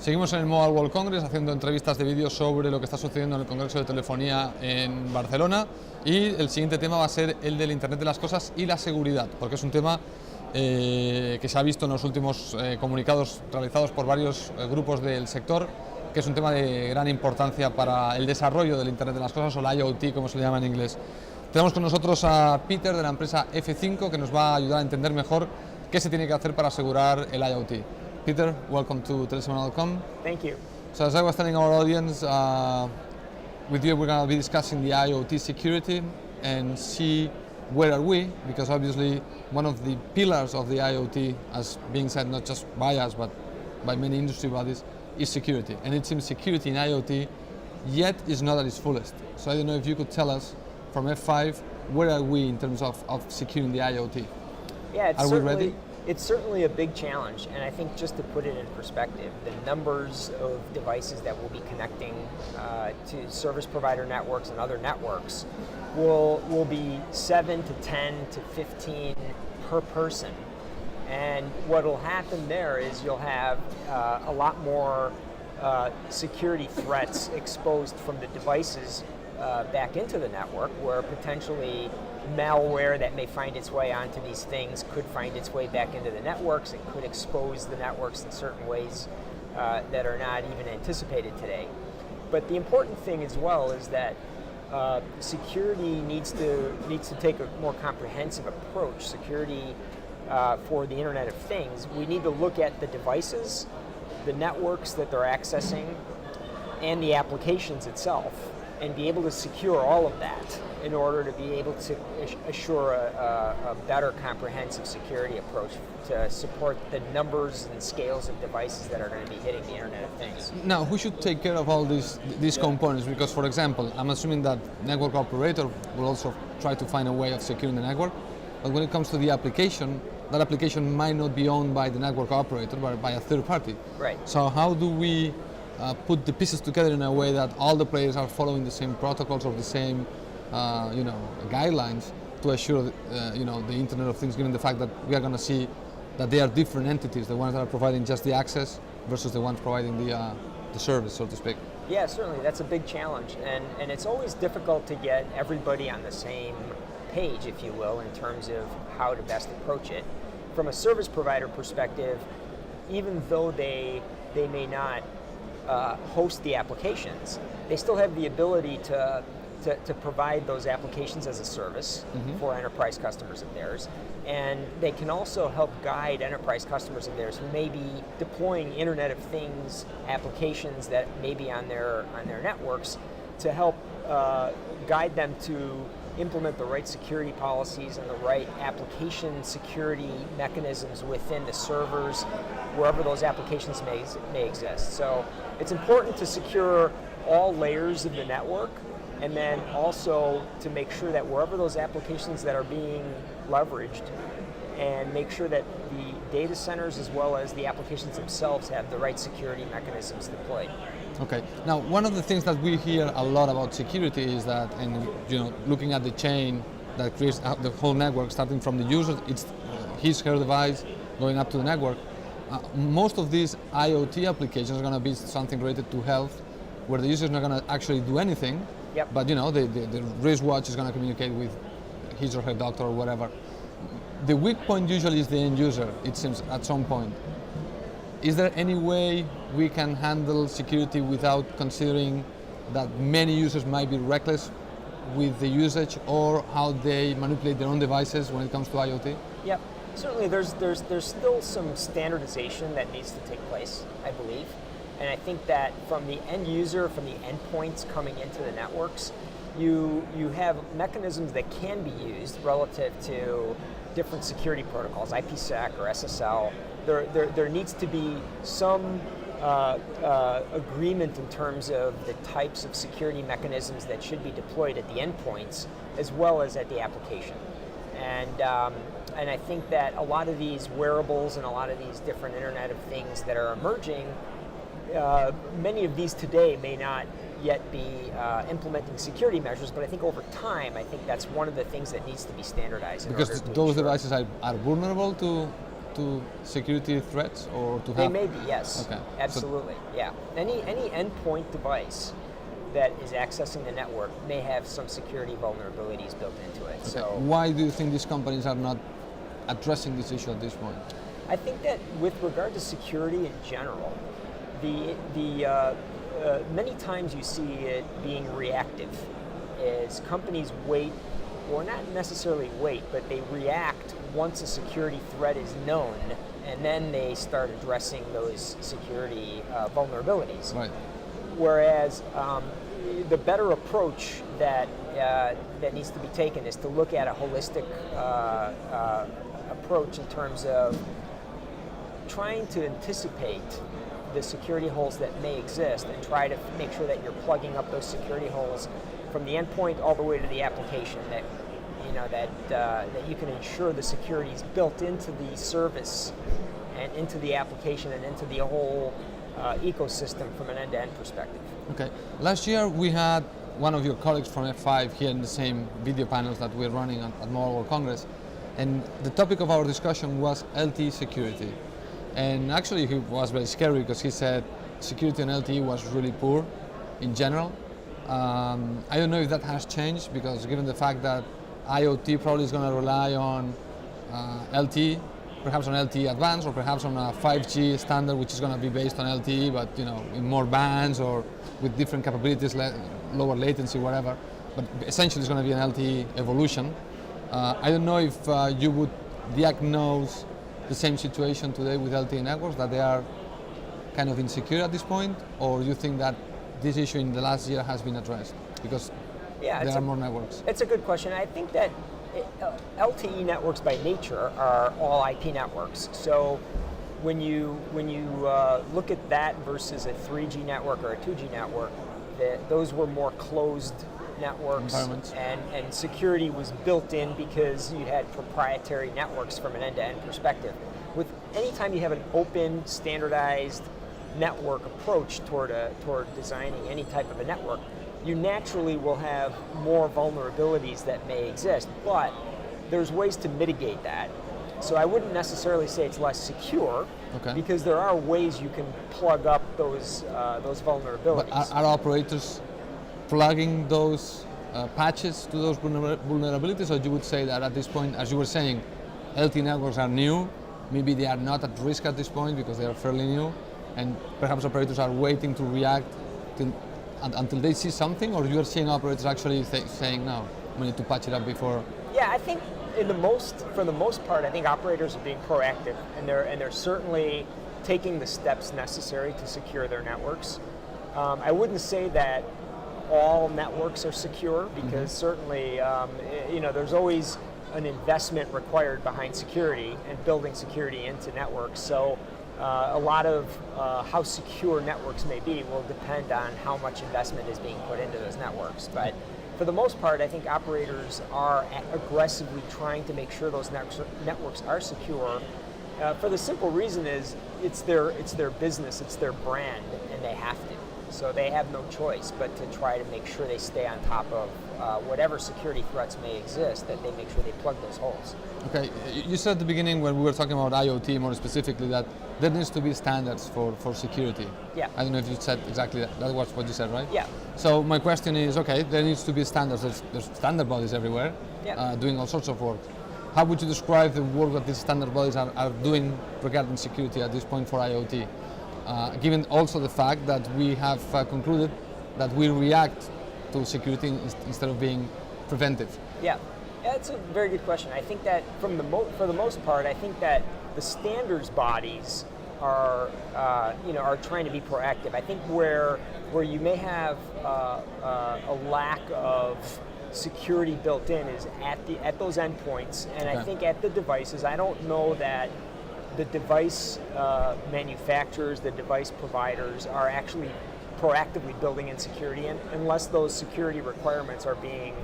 Seguimos en el Mobile World Congress haciendo entrevistas de vídeo sobre lo que está sucediendo en el Congreso de Telefonía en Barcelona, y el siguiente tema va a ser el del Internet de las Cosas y la seguridad, porque es un tema que se ha visto en los últimos comunicados realizados por varios grupos del sector, que es un tema de gran importancia para el desarrollo del Internet de las Cosas, o la IoT, como se le llama en inglés. Tenemos con nosotros a Peter de la empresa F5, que nos va a ayudar a entender mejor qué se tiene que hacer para asegurar el IoT. Peter, welcome to telecomunicaciones.com. Thank you. So as I was telling our audience, with you we're going to be discussing the IoT security and see where are we, because obviously one of the pillars of the IoT, as being said not just by us but by many industry bodies, is security. And it seems security in IoT yet is not at its fullest. So I don't know if you could tell us from F5, where are we in terms of securing the IoT? Yeah, Are we ready? It's certainly a big challenge, and I think just to put it in perspective, the numbers of devices that will be connecting to service provider networks and other networks will be 7 to 10 to 15 per person. And what will happen there is you'll have a lot more security threats exposed from the devices back into the network, where potentially malware that may find its way onto these things could find its way back into the networks and could expose the networks in certain ways that are not even anticipated today. But the important thing as well is that security needs to take a more comprehensive approach. Security for the Internet of Things, we need to look at the devices, the networks that they're accessing, and the applications itself, and be able to secure all of that in order to be able to assure a better comprehensive security approach to support the numbers and scales of devices that are going to be hitting the Internet of Things. Now, who should take care of all these components? Because, for example, I'm assuming that network operator will also try to find a way of securing the network, but when it comes to the application, that application might not be owned by the network operator, but by a third party. Right. So how do we put the pieces together in a way that all the players are following the same protocols or the same guidelines to assure the Internet of Things, given the fact that we are going to see that they are different entities, the ones that are providing just the access versus the ones providing the service, so to speak? Yeah, certainly that's a big challenge, and it's always difficult to get everybody on the same page, if you will, in terms of how to best approach it. From a service provider perspective, even though they may not host the applications, they still have the ability to provide those applications as a service for enterprise customers of theirs, and they can also help guide enterprise customers of theirs who may be deploying Internet of Things applications that may be on their networks, to help guide them to implement the right security policies and the right application security mechanisms within the servers, wherever those applications may exist. So it's important to secure all layers of the network, and then also to make sure that wherever those applications that are being leveraged, and make sure that the data centers as well as the applications themselves have the right security mechanisms deployed. Okay. Now, one of the things that we hear a lot about security is that, and looking at the chain that creates the whole network, starting from the user, it's his/her device, going up to the network. Most of these IoT applications are going to be something related to health, where the user is not going to actually do anything. Yep. But the wristwatch is going to communicate with his or her doctor or whatever. The weak point usually is the end user, it seems, at some point. Is there any way we can handle security without considering that many users might be reckless with the usage or how they manipulate their own devices when it comes to IoT? Yep. Certainly there's still some standardization that needs to take place, I believe. And I think that from the end user, from the endpoints coming into the networks, you have mechanisms that can be used relative to different security protocols, IPsec or SSL. There needs to be some agreement in terms of the types of security mechanisms that should be deployed at the endpoints as well as at the application. And I think that a lot of these wearables and a lot of these different Internet of Things that are emerging, many of these today may not yet be implementing security measures, but I think over time, I think that's one of the things that needs to be standardized. Because those devices are vulnerable to to security threats or to They have? may be, yes. Okay. Absolutely, yeah. Any endpoint device that is accessing the network may have some security vulnerabilities built into it. Okay. So Why do you think these companies are not addressing this issue at this point? I think that with regard to security in general, many times you see it being reactive, is companies wait, or not necessarily wait, but they react once a security threat is known, and then they start addressing those security vulnerabilities. Right. Whereas the better approach that needs to be taken is to look at a holistic approach in terms of trying to anticipate the security holes that may exist and try to make sure that you're plugging up those security holes from the endpoint all the way to the application, that you can ensure the security is built into the service and into the application and into the whole ecosystem from an end-to-end perspective. Okay. Last year we had one of your colleagues from F5 here in the same video panels that we're running at Mobile World Congress, and the topic of our discussion was LTE security. And actually he was very scary because he said security on LTE was really poor in general. I don't know if that has changed, because given the fact that IoT probably is going to rely on LTE, perhaps on LTE Advanced, or perhaps on a 5G standard which is going to be based on LTE, but in more bands or with different capabilities, lower latency, whatever. But essentially it's going to be an LTE evolution. I don't know if you would diagnose the same situation today with LTE networks, that they are kind of insecure at this point, or do you think that this issue in the last year has been addressed because there are more networks? It's a good question. I think that LTE networks by nature are all IP networks. So when you look at that versus a 3G network or a 2G network, those were more closed networks, and security was built in because you had proprietary networks from an end-to-end perspective. With anytime you have an open, standardized network approach toward designing any type of a network, you naturally will have more vulnerabilities that may exist, but there's ways to mitigate that. So I wouldn't necessarily say it's less secure, because there are ways you can plug up those vulnerabilities. But are operators plugging those patches to those vulnerabilities, or you would say that at this point, as you were saying, LTE networks are new, maybe they are not at risk at this point because they are fairly new, and perhaps operators are waiting to react until they see something, or you are seeing operators actually saying, no, we need to patch it up before? Yeah, I think for the most part, I think operators are being proactive, and they're certainly taking the steps necessary to secure their networks. I wouldn't say that all networks are secure, because certainly, there's always an investment required behind security and building security into networks. So a lot of how secure networks may be will depend on how much investment is being put into those networks. But for the most part, I think operators are aggressively trying to make sure those networks are secure. For the simple reason is it's their business, it's their brand, and they have to. So they have no choice but to try to make sure they stay on top of whatever security threats may exist, that they make sure they plug those holes. Okay, you said at the beginning when we were talking about IoT more specifically that there needs to be standards for security. Yeah. I don't know if you said exactly that. That was what you said, right? Yeah. So my question is, okay, there needs to be standards. There's standard bodies everywhere, doing all sorts of work. How would you describe the work that these standard bodies are doing regarding security at this point for IoT? Given also the fact that we have concluded that we react to security instead of being preventive. Yeah, that's a very good question. I think that for the most part, I think that the standards bodies are trying to be proactive. I think where you may have a lack of security built in is at those endpoints, and I think at the devices. I don't know that the device manufacturers, the device providers are actually proactively building in security unless those security requirements are being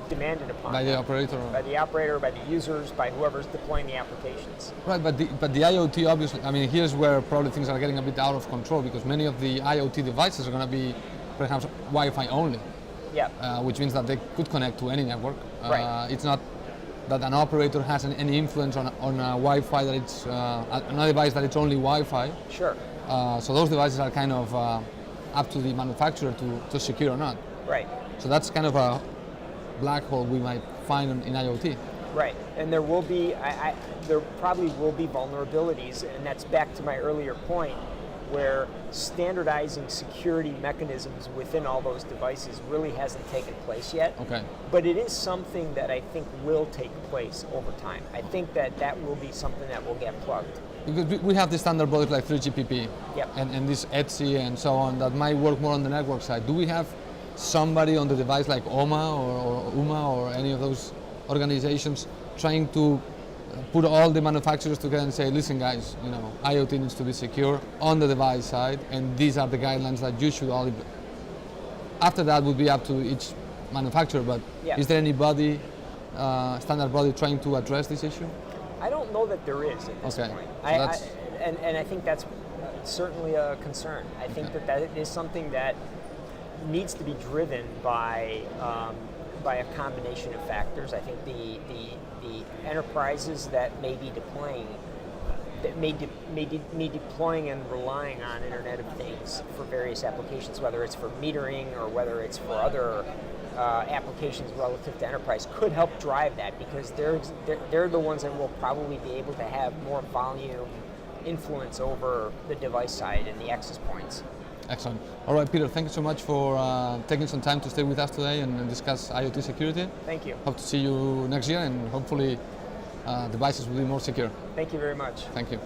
demanded upon by the operator, by the users, by whoever's deploying the applications. Right, but the IoT obviously, I mean, here's where probably things are getting a bit out of control, because many of the IoT devices are going to be perhaps Wi-Fi only. Yeah. Which means that they could connect to any network. Right. It's not that an operator has any influence on a Wi-Fi that it's on a device that it's only Wi-Fi. Sure. So those devices are kind of up to the manufacturer to secure or not. Right. So that's kind of a black hole we might find in IoT. Right, and there will be, there probably will be vulnerabilities, and that's back to my earlier point, where standardizing security mechanisms within all those devices really hasn't taken place yet. Okay. But it is something that I think will take place over time. I think that will be something that will get plugged. Because we have the standard products like 3GPP, yep, and this ETSI and so on that might work more on the network side. Do we have somebody on the device like OMA or UMA or any of those organizations trying to put all the manufacturers together and say, listen guys, you know, IoT needs to be secure on the device side, and these are the guidelines that you should all. After that would be up to each manufacturer, but yeah, is there anybody, standard body trying to address this issue? I don't know that there is at this okay. point. So and I think that's certainly a concern. I think okay, that is something that needs to be driven by a combination of factors. I think the enterprises that may be deploying, that may be deploying and relying on Internet of Things for various applications, whether it's for metering or whether it's for other applications relative to enterprise, could help drive that, because they're the ones that will probably be able to have more volume influence over the device side and the access points. Excellent. All right, Peter, thank you so much for taking some time to stay with us today and discuss IoT security. Thank you. Hope to see you next year, and hopefully devices will be more secure. Thank you very much. Thank you.